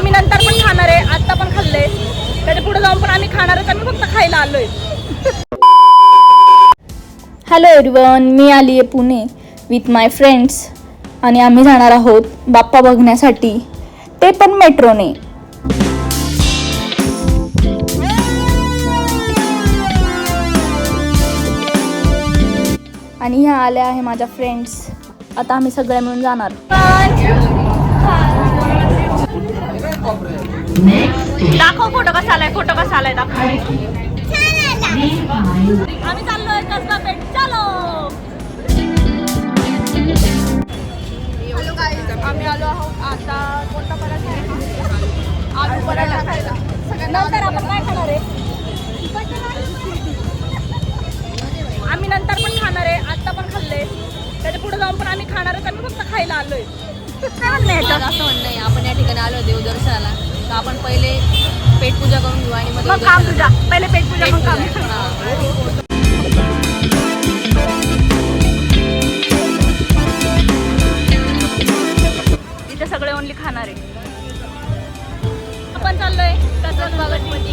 आम्ही नंतर पण खाणार आहे, आता पण खाल्ले, त्याच्या पुढे जाऊन पण आम्ही खाणार आहे, आम्ही फक्त खायला आलोय. हॅलो एव्हरीवन, मी आली आहे पुणे विथ माय फ्रेंड्स आणि आम्ही जाणार आहोत बाप्पा बघण्यासाठी, ते पण मेट्रोने. आणि ह्या आल्या आहे माझ्या फ्रेंड्स. आता आम्ही सगळे मिळून जाणार. दाखव फोटो कसा आलाय, फोटो कसा आलाय दाखव. आम्ही चाललोय कसबा पेठ. चलो. हॅलो गाईज, आम्ही आलो आहोत आता कोणता पराठा आहे, आलू पराठा खायला. नंतर आपण काय खाणार आहे, आम्ही नंतर पण खाणार आहे, आता पण खाल्ले, त्याच्या पुढे जाऊन पण आम्ही खाणार आहे, आम्ही फक्त खायला आलोय. काय म्हणणं आहे असं म्हणणं आहे. आपण या ठिकाणी आलो देवदर्शनाला, तर आपण पहिले पेटपूजा करून घेऊ आणि मग काम पूजा. पहिले पेटपूजा मग काम. इथे सगळे ओनली खाणार आहे. आपण चाललोय कसबा गणपती.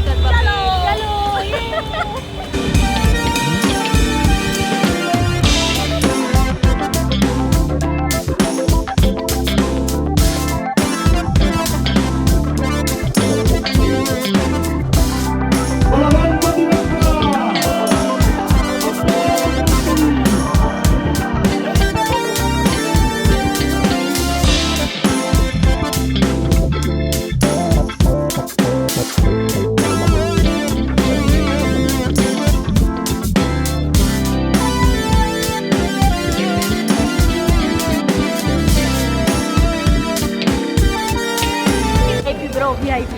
VIP.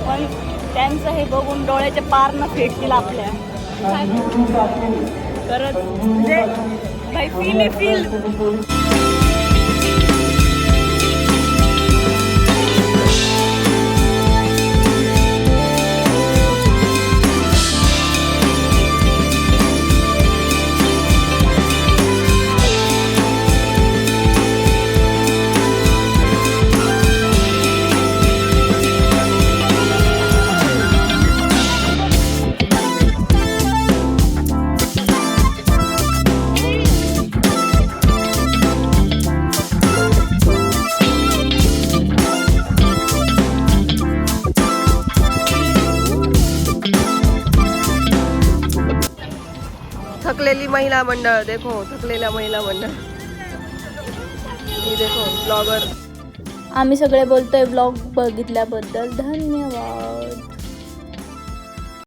पण त्यांचं हे बघून डोळ्याचे पार न फेटतील आपल्या. खरंच म्हणजे भाई फील आहे, फील. थकलेली महिला मंडळ, देखो थकलेल्या महिला मंडळ. ही देखो ब्लॉगर. आम्ही सगळे बोलतोय ब्लॉग बघितल्याबद्दल धन्यवाद.